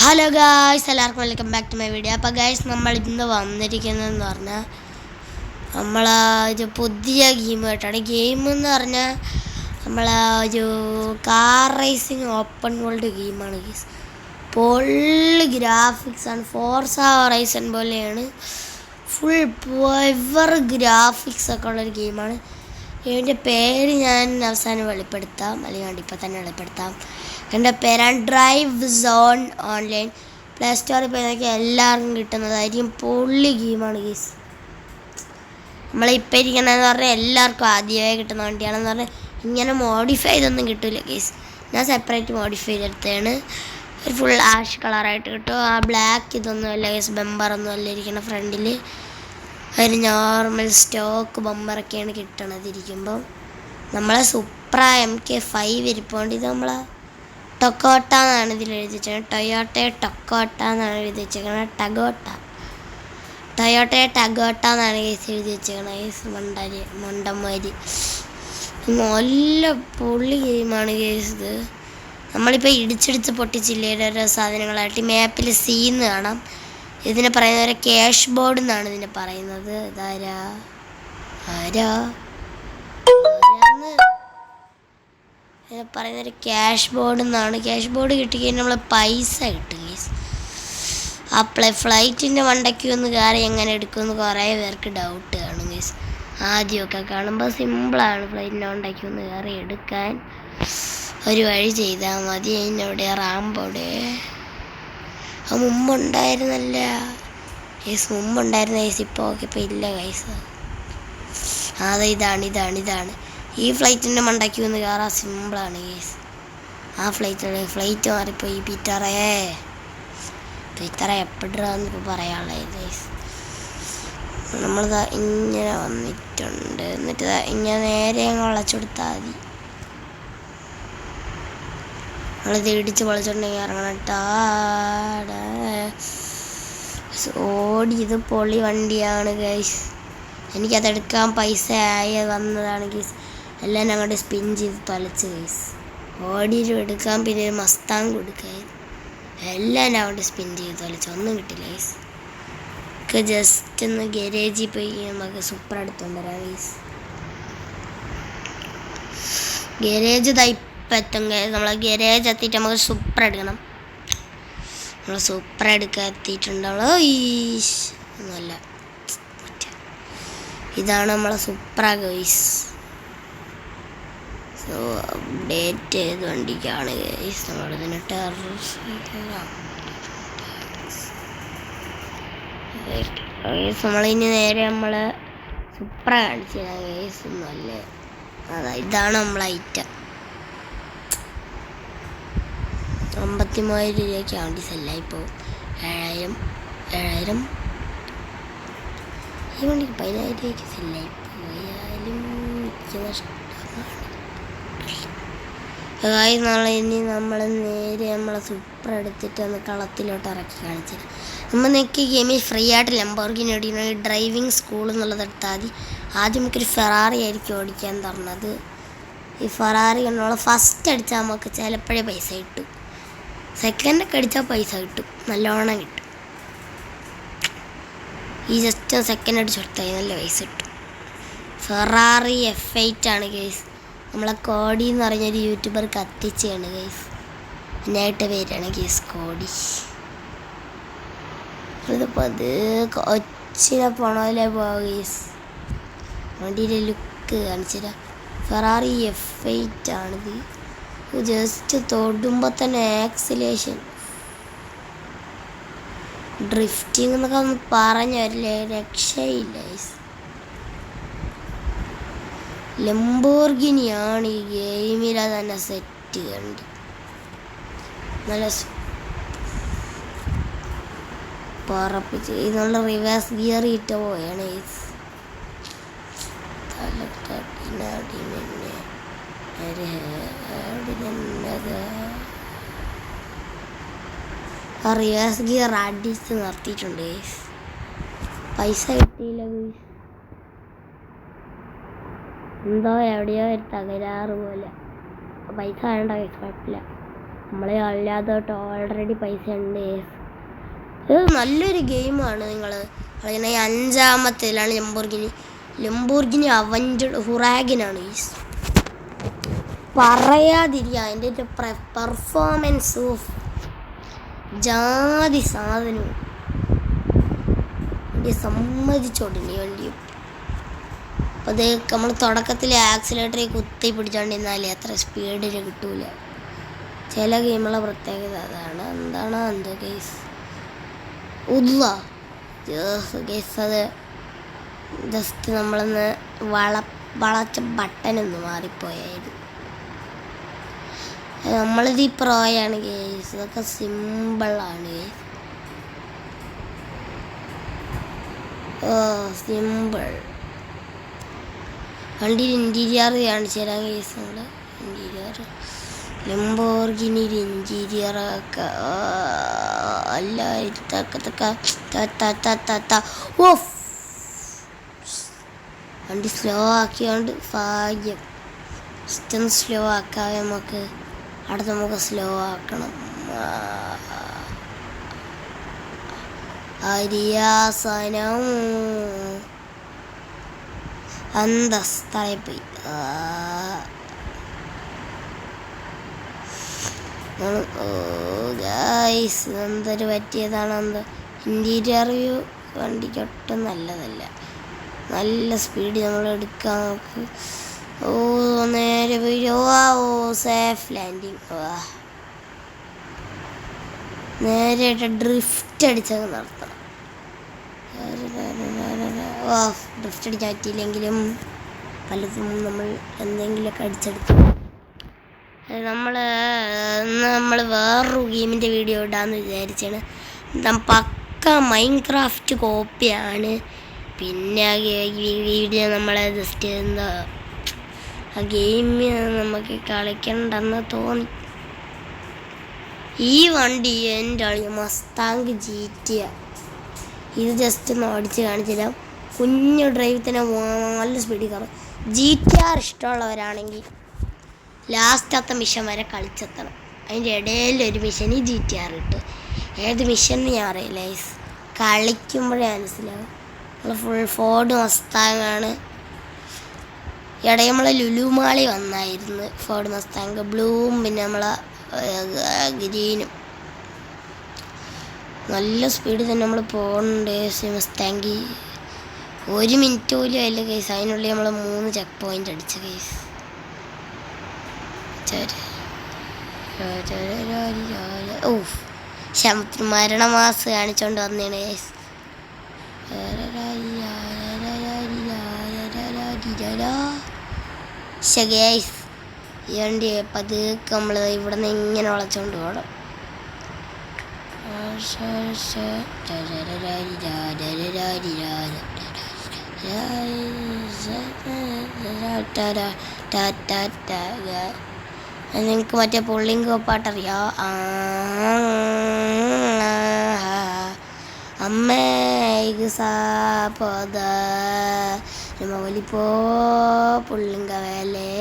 Hello guys, എല്ലാവർക്കും welcome back to my video. അപ്പോൾ guys, നമ്മൾ ഇന്ന് വന്നിരിക്കുന്നതെന്ന് പറഞ്ഞാൽ ഒരു പുതിയ ഗെയിം കേട്ടാണ്. ഗെയിം എന്ന് പറഞ്ഞാൽ ഒരു കാർ റേസിങ് ഓപ്പൺ വേൾഡ് ഗെയിമാണ് ഗായ്സ്. പൊള്ളി ഗ്രാഫിക്സാണ്, ഫോർസ ഹൊറൈസൺ പോലെയാണ്. ഫുൾ പവർ ഗ്രാഫിക്സൊക്കെ ഉള്ളൊരു ഗെയിമാണ്. ഇതിൻ്റെ പേര് ഞാൻ അവസാനം വെളിപ്പെടുത്താം, അല്ലെങ്കിൽ ഇപ്പോൾ തന്നെ വെളിപ്പെടുത്താം. എൻ്റെ പേരാണ് ഡ്രൈവ് സോൺ ഓൺലൈൻ. പ്ലേ സ്റ്റോറിൽ പോയി നോക്കിയാൽ എല്ലാവർക്കും കിട്ടുന്നതായിരിക്കും. പൊള്ളി ഗെയിമാണ് ഗീസ്. നമ്മളിപ്പോൾ ഇരിക്കണമെന്ന് പറഞ്ഞാൽ എല്ലാവർക്കും ആദ്യമായി കിട്ടുന്ന വണ്ടിയാണെന്ന് പറഞ്ഞാൽ ഇങ്ങനെ മോഡിഫൈ ചെയ്തൊന്നും കിട്ടില്ല ഗീസ്. ഞാൻ സെപ്പറേറ്റ് മോഡിഫൈ ചെയ്തെടുത്തതാണ്. ഒരു ഫുൾ ആഷ് കളറായിട്ട് കിട്ടും. ആ ബ്ലാക്ക് ഇതൊന്നുമല്ല ഗീസ്, ബമ്പറൊന്നും അല്ല ഇരിക്കണം. ഫ്രണ്ടിൽ ഒരു നോർമൽ സ്റ്റോക്ക് ബമ്പറൊക്കെയാണ് കിട്ടണതിരിക്കുമ്പം. നമ്മളെ സുപ്ര MK5 ഇരിപ്പുണ്ട്. ഇത് നമ്മളെ ടൊക്കോട്ട എന്നാണ് ഇതിൽ എഴുതി വെച്ചേക്കുന്നത്. ടൊയോട്ടയെ ടൊക്കോട്ട എന്നാണ് എഴുതി വെച്ചേക്കുന്നത്. ടൊയോട്ടയെ ടഗോട്ട എന്നാണ് കേസ് എഴുതി വെച്ചേക്കുന്നത്. മണ്ടന്മാര് നല്ല പൊള്ളി ഗെയിമാണ് കേസ്. ഇത് നമ്മളിപ്പോൾ ഇടിച്ചിടിച്ച് പൊട്ടിച്ചില്ലേ ഓരോ സാധനങ്ങളായിട്ട്. മാപ്പിൽ സീന്ന് കാണാം. ഇതിനെ പറയുന്നത് ഒരു ക്യാഷ് ബോർഡ് എന്നാണ് ഇതിനെ പറയുന്നത്. പറയുന്നൊരു ക്യാഷ് ബോർഡ് എന്നാണ്. ക്യാഷ് ബോർഡ് കിട്ടിക്കഴിഞ്ഞാൽ നമ്മൾ പൈസ കിട്ടും ഗീസ്. ഫ്ലൈറ്റിൻ്റെ മണ്ടയ്ക്ക് ഒന്ന് കയറി എങ്ങനെ എടുക്കുമെന്ന് കുറേ പേർക്ക് ഡൗട്ട് കാണും ഗീസ്. ആദ്യമൊക്കെ കാണുമ്പോൾ സിമ്പിളാണ് ഫ്ലൈറ്റിൻ്റെ മണ്ടയ്ക്ക് ഒന്ന് കയറി എടുക്കാൻ. ഒരു വഴി ചെയ്താൽ മതി. അതിനവിടെ റാമ്പോടെ മുമ്പുണ്ടായിരുന്നല്ല ഗൈസ്, മുമ്പുണ്ടായിരുന്ന ഗൈസ്. ഇപ്പോൾ ഓക്കെ, ഇപ്പോൾ ഇല്ല ഗൈസ്. ഇതാണ് ഈ ഫ്ലൈറ്റിൻ്റെ മണ്ടയ്ക്ക് ഒന്ന് കയറാൻ സിമ്പിളാണ് ഗൈസ്. ആ ഫ്ലൈറ്റ് മാറിപ്പോയി. പീറ്ററെ എപ്പോഴാന്ന് ഇപ്പോൾ പറയാനുള്ളത് ഗൈസ്. നമ്മളിതാ ഇങ്ങനെ വന്നിട്ടുണ്ട്. എന്നിട്ട് ഇങ്ങനെ നേരെ വളച്ചെടുത്താൽ മതി. നമ്മളിത് ഇടിച്ച് പൊളിച്ചിട്ടുണ്ടെങ്കിൽ ഇറങ്ങണം. ഇത് പൊളി വണ്ടിയാണ് ഗൈസ്. എനിക്കതെടുക്കാൻ പൈസ ആയി വന്നതാണ് ഗൈസ്. എല്ലാം ഞങ്ങളുടെ സ്പിൻ ചെയ്ത് തൊലച്ച് ഗൈസ്. ഓടിയിട്ട് എടുക്കാൻ പിന്നെ ഒരു മസ്താങ് കൊടുക്കാൻ എല്ലാം ഞങ്ങളുടെ സ്പിൻ ചെയ്ത് തൊലച്ച്. ഒന്നും കിട്ടില്ല ഗൈസ്. ജസ്റ്റ് ഒന്ന് ഗരേജിൽ പോയി നമുക്ക് സൂപ്പർ എടുത്തുകൊണ്ട് വരാം ഗൈസ്. ഗരേജ് എത്തും ഗൈസ്. നമ്മളെ ഗരേജ് എത്തിയിട്ട് നമുക്ക് സൂപ്പർ എടുക്കണം. നമ്മൾ സൂപ്പർ എടുക്കാൻ എത്തിയിട്ടുണ്ട്. ഒന്നുമല്ല, ഇതാണ് നമ്മളെ സൂപ്പർ ഗൈസ്. സോ അപ്ഡേറ്റ് ചെയ്ത് വണ്ടിക്കാണ് ഗൈസ്. നമ്മളിതിന് നമ്മളിനി നേരെ നമ്മൾ സൂപ്പർ കാണിച്ചു തരാം ഗൈസ്. ഒന്നുമല്ലേ, ഇതാണ് നമ്മളെ ഐറ്റം. 53,000 രൂപയ്ക്ക് വണ്ടി സെല്ലായിപ്പോൾ. 7,000 ഈ വണ്ടിക്ക് 10,000 രൂപയ്ക്ക് സെല്ലായിപ്പോയാലും ഇനി നമ്മൾ നേരെ നമ്മളെ സൂപ്പർ എടുത്തിട്ട് ഒന്ന് കളത്തിലോട്ട് ഇറക്കി കാണിച്ചിട്ട് നമ്മൾ നിങ്ങൾക്ക് ഗെയിമിൽ ഫ്രീ ആയിട്ട് ലംബോർഗിനി ഓടിക്കുന്ന ഡ്രൈവിംഗ് സ്കൂൾ എന്നുള്ളത് എടുത്താൽ മതി. ആദ്യം നമുക്കൊരു ഫെറാറി ആയിരിക്കും ഓടിക്കാൻ തന്നത്. ഈ ഫെറാറി നമ്മൾ ഫസ്റ്റ് അടിച്ചാൽ നമുക്ക് ചിലപ്പോഴേ പൈസ കിട്ടും. സെക്കൻഡൊക്കെ അടിച്ചാൽ പൈസ കിട്ടും, നല്ലോണം കിട്ടും. ഈ ജസ്റ്റ് സെക്കൻഡ് അടിച്ച് കൊടുത്താൽ നല്ല പൈസ കിട്ടും. ഫെറാറി F8 ആണ് ഗൈസ്. നമ്മളെ കോടി എന്ന് പറഞ്ഞൊരു യൂട്യൂബർ കത്തിച്ചാണ് ഗൈസ്. എന്നായിട്ട് പേരാണ് ഗൈസ് കോടി. ഇതിപ്പോൾ അത് കൊച്ചിനെ പോണല്ലേ പോവാം ഗൈസ്. വണ്ടിയുടെ ലുക്ക് കാണിച്ചുതരാം. ഫെറാറി F8 ആണിത്. ജസ്റ്റ് തൊടുമ്പോൾ തന്നെ ആക്സിലേഷൻ, ഡ്രിഫ്റ്റിംഗ് എന്നൊക്കെ ഒന്ന് പറഞ്ഞു വരില്ലേ, രക്ഷയില്ല ഗൈസ്. ലംബോർഗിനിയാണ് ഈ ഗെയിമിലെ തന്നെ സെറ്റ് കണ്ടി. നല്ല പറപ്പിച്ച് ഇതുള്ള റിവേഴ്സ് ഗിയർ ഇട്ട് പോയാണ് ഗൈസ്. റിവേഴ്സ് ഗിയർ അടിച്ച് നിർത്തിയിട്ടുണ്ട് ഗൈസ്. പൈസ കിട്ടിയില്ല ഗൈസ്. എന്തോ എവിടെയോ ഒരു തകരാറ് പോലെ. പൈസ വേണ്ട ഗൈസ്, കുഴപ്പമില്ല. നമ്മളെ അല്ലാതെ ഓൾറെഡി പൈസ ഉണ്ട്. ഇത് നല്ലൊരു ഗെയിമാണ്. നിങ്ങൾ അങ്ങനെ 5-ാമത്തേലാണ് ലംബോർഗിനി അവഞ്ചർഡ് ഹുറാഗനാണ് ഗൈസ്. പറയാതിരിക്കുക, അതിൻ്റെ ഒരു പെർഫോമൻസ് ജാതി സാധനവും സമ്മതിച്ചോണ്ടില്ലേ വണ്ടിയും. അപ്പോൾ അത് നമ്മൾ തുടക്കത്തിൽ ആക്സിലേറ്ററിൽ കുത്തി പിടിച്ചോണ്ടിരുന്നാലേ അത്ര സ്പീഡിൽ കിട്ടൂല. ചില ഗെയിമുള്ള പ്രത്യേകത അതാണ്. എന്താണോ എന്തോ ഗൈസ് ഗൈസ് അത് ജസ്റ്റ് നമ്മളൊന്ന് വളച്ച ബട്ടനൊന്ന് മാറിപ്പോയായിരുന്നു. നമ്മളിത് പ്രോയാണ് ഗൈസ്. ഇതൊക്കെ സിമ്പിളാണ് ഗൈസ്. സിമ്പിൾ. വണ്ടിയിൽ ഇൻറ്റീരിയർ കാണിച്ചു തരാം ഗൈസ്. നമ്മൾ ഇൻറ്റീരിയർ ലംബോർഗിനിയുടെ ഇൻറ്റീരിയറൊക്കെ അല്ല വണ്ടി സ്ലോ ആക്കിയോണ്ട് ഭാഗ്യം. ജസ്റ്റ് സ്ലോ ആക്കാതെ നമുക്ക് അടുത്ത് നമുക്ക് സ്ലോ ആക്കണം. അരിയാസനം അന്തസ്തായി പോയി. ഗൈസ് എന്തൊരു പറ്റിയതാണ് എന്തോ. ഇൻറ്റീരിയർ വ്യൂ വണ്ടിക്ക് ഒട്ടും നല്ലതല്ല. നല്ല സ്പീഡ് നമ്മൾ എടുക്കാൻ നോക്ക്. നേരെ വീഴോ. Safe landing. നേരെയായിട്ട് ഡ്രിഫ്റ്റ് അടിച്ചങ്ങ് നടത്തണം. ഡ്രിഫ്റ്റ് അടിക്കാൻ പറ്റിയില്ലെങ്കിലും പലതും നമ്മൾ എന്തെങ്കിലുമൊക്കെ അടിച്ചെടുത്തു. നമ്മൾ വേറൊരു ഗെയിമിൻ്റെ വീഡിയോ ഇടാമെന്ന് വിചാരിച്ചാണ്. പക്ക മൈൻക്രാഫ്റ്റ് കോപ്പിയാണ്. പിന്നെ വീഡിയോ നമ്മളെ ജസ്റ്റ് എന്താ ആ ഗെയിം നമുക്ക് കളിക്കണ്ടെന്ന് തോന്നി. ഈ വണ്ടി എൻ്റെ മസ്താങ്ക് GTA. ഇത് ജസ്റ്റ് ഒന്ന് ഓടിച്ച് കാണിച്ചില്ല. കുഞ്ഞു ഡ്രൈവ് തന്നെ നല്ല സ്പീഡിൽ കയറും. GTR ഇഷ്ടമുള്ളവരാണെങ്കിൽ ലാസ്റ്റത്തെ മിഷൻ വരെ കളിച്ചെത്തണം. അതിൻ്റെ ഇടയിലൊരു മിഷന് GTR ഇട്ട്. ഏത് മിഷൻ ഞാൻ അറിയില്ല. കളിക്കുമ്പോഴേ മനസ്സിലാവും. നമ്മൾ ഫുൾ ഫോർഡ് മസ്താങ്ങാണ്. ഇടയിൽ നമ്മളെ ലുലുമാളി വന്നായിരുന്നു ഫോർഡ് മസ്താങ് ബ്ലൂവും പിന്നെ നമ്മളെ ഗ്രീനും. നല്ല സ്പീഡിൽ തന്നെ നമ്മൾ പോകുന്നുണ്ട്. മസ്താങ്കി 1 മിനിറ്റ് പോലും ആയില്ല കേസ്. അതിനുള്ളിൽ നമ്മൾ 3 ചെക്ക് പോയിൻ്റ് അടിച്ച കേസ്. ശമത്തിന് മരണമാസ് കാണിച്ചോണ്ട് വന്നേണ് കേസ്. ഗൈസ് ഈ വണ്ടി പതുക്കെ നമ്മൾ ഇവിടെ നിന്ന് ഇങ്ങനെ വളച്ചോണ്ട് പോകണം. നിങ്ങൾക്ക് മറ്റേ പുള്ളിങ് കോപ്പാട്ടറിയോ? അമ്മേ സാപ്പോത മൗലിപ്പോ പുള്ളിങ്ക വേലേ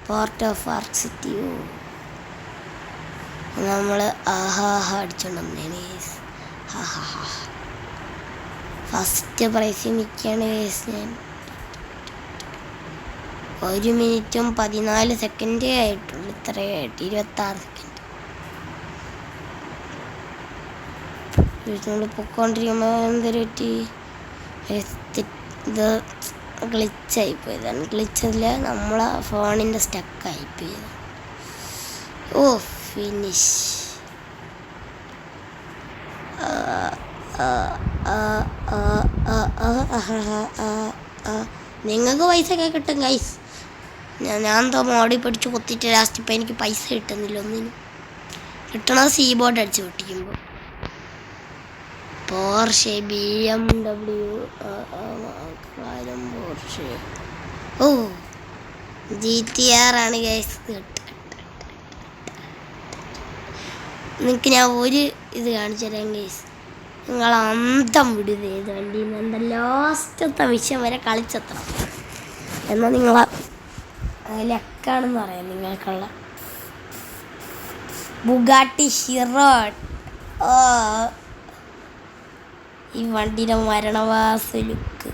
പോർട്ട് ഓഫ് ആർക്ക് സിറ്റി. നമ്മൾ അടിച്ചോണ്ട് വന്നേന് കേസ്. ഫസ്റ്റ് പ്രൈസ് നിൽക്കുകയാണ് കേസ്. ഞാൻ 1 മിനിറ്റും 14 സെക്കൻഡേ ആയിട്ടുള്ളൂ. ഇത്രയായിട്ട് 26 സെക്കൻഡ്. നമ്മൾ പൊക്കോണ്ടിരിക്കുമ്പോൾ എന്തൊരു പറ്റി? ഇത് ഗ്ലിച്ചായിപ്പോയതാണ്. ഗ്ലിച്ചല്ല, നമ്മളെ ഫോണിൻ്റെ സ്റ്റക്കായിപ്പോയത്. ഫിനിഷ്. നിങ്ങൾക്ക് പൈസ ഒക്കെ കിട്ടും ഗൈസ്. ഞാൻ എന്തോ മോഡി പഠിച്ച് കൊത്തിയിട്ട് ലാസ്റ്റ് ഇപ്പം എനിക്ക് പൈസ കിട്ടുന്നില്ല ഒന്നിനും. കിട്ടണത് സീബോർഡ് അടിച്ച് പൊട്ടിക്കുമ്പോൾ. പോർഷെ BMW പോർഷെ GTR ആണ് ഗൈസ്. നിങ്ങൾക്ക് ഞാൻ ഒരു ഇത് കാണിച്ചു തരാം ഗൈസ്. നിങ്ങൾ അന്തം വിടുന്നത് ഏത് വണ്ടിയിൽ നിന്ന് ലാസ്റ്റത്തെ വിഷയം വരെ കളിച്ചെത്തണം. എന്നാൽ നിങ്ങൾ ലക്കാണെന്ന് പറയാം നിങ്ങൾക്കുള്ള ബുഗാട്ടി ഷിറോൺ. ഈ വണ്ടിയുടെ മരണവാസ ലുക്ക്.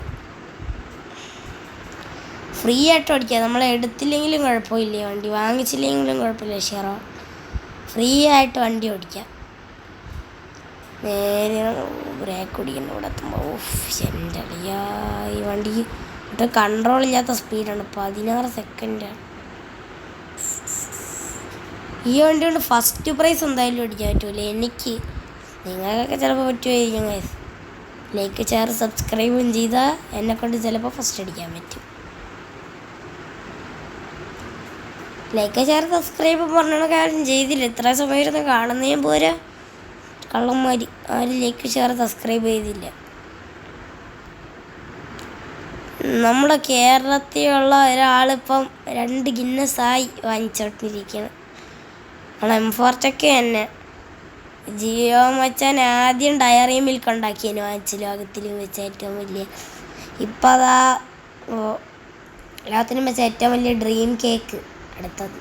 ഫ്രീ ആയിട്ട് ഓടിക്കാം, നമ്മൾ എടുത്തില്ലെങ്കിലും കുഴപ്പമില്ല, വണ്ടി വാങ്ങിച്ചില്ലെങ്കിലും കുഴപ്പമില്ല. ഷിറോൺ ഫ്രീ ആയിട്ട് വണ്ടി ഓടിക്കാം. നേരെ ബ്രേക്ക് ഓടിക്കണം ഇവിടെ എത്തുമ്പോൾ. എൻ്റെ അളിയാ, ഈ വണ്ടിക്ക് ഇത് കൺട്രോൾ ഇല്ലാത്ത സ്പീഡാണ്. 16 സെക്കൻഡാണ്. ഈ വണ്ടി കൊണ്ട് ഫസ്റ്റ് പ്രൈസ് എന്തായാലും അടിക്കാൻ പറ്റൂല എനിക്ക്. നിങ്ങൾക്കൊക്കെ ചിലപ്പോൾ പറ്റുമായിരിക്കും ഗൈസ്. ലൈക്ക് ഷെയർ സബ്സ്ക്രൈബും ചെയ്താൽ എന്നെക്കൊണ്ട് ചിലപ്പോൾ ഫസ്റ്റ് അടിക്കാൻ പറ്റും. ലൈക്ക് ഷെയർ സബ്സ്ക്രൈബ് പറഞ്ഞ കാര്യം ചെയ്തില്ല. ഇത്ര സമയം ഇരുന്ന് കാണുന്നേ പോരാ. കള്ളന്മാർ ആരും ലൈക്ക് ഷെയർ സബ്സ്ക്രൈബ് ചെയ്തില്ല. നമ്മുടെ കേരളത്തിലുള്ള ഒരാളിപ്പം 2 ഗിന്നസായി വാങ്ങിച്ചോണ്ടിരിക്കുകയാണ്. M4 തന്നെ. ജിയോ മച്ചാൻ ആദ്യം ഡയറി മിൽക്ക് ഉണ്ടാക്കിയതിന് വാങ്ങിച്ചു, ലോകത്തിൽ വെച്ച ഏറ്റവും വലിയ. ഇപ്പം അതാ എല്ലാത്തിനും വെച്ച ഏറ്റവും വലിയ ഡ്രീം കേക്ക് അടുത്തത്.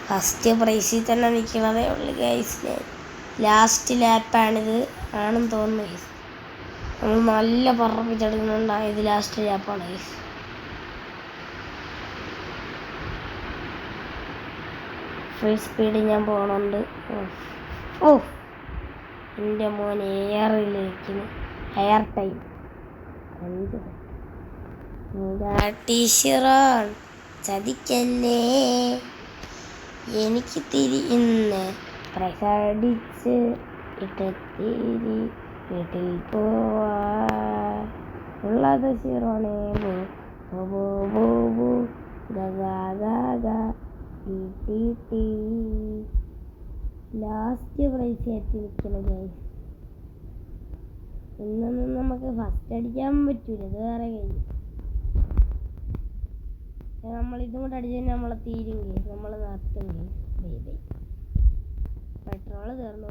ഫസ്റ്റ് പ്രൈസിൽ തന്നെ നിൽക്കുന്നതേ ഉള്ളു ഗൈസ്. ലാസ്റ്റ് ലാപ്പാണിത് ആണെന്ന് തോന്നുന്നു ഗൈസ്. നമ്മൾ നല്ല പറപ്പിച്ചെടുക്കുന്നുണ്ടാണ്. ഇത് ലാസ്റ്റ് ലാപ്പാണ് ഗൈസ്. ഫുൾ സ്പീഡ് ഞാൻ പോകണുണ്ട്. എൻ്റെ മോൻ എയറിലേക്കിന് എയർ ടൈം 5 ഷിറോൺ ചതിക്കല്ലേ. എനിക്ക് തിരിയുന്ന പ്രസടിച്ച് ഇട്ടത്തിരി വീട്ടിൽ പോവാ ഉള്ളത് ഷിറോണേ. ലാസ്റ്റ് പ്രൈസ് ആയിട്ട് നിൽക്കണം ഗൈസ്. ഇന്നൊന്നും നമുക്ക് ഫസ്റ്റ് അടിക്കാൻ പറ്റൂല, ഇത് വേറെ കഴിഞ്ഞു. നമ്മളിതും കൂടെ അടിച്ചു കഴിഞ്ഞാൽ നമ്മളെ തീരും കേസ്, നമ്മൾ നടത്തും കേസ്. ബൈ. പെട്രോള് തീർന്നു.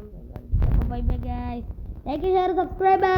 അപ്പോൾ bye bye guys. Like share subscribe.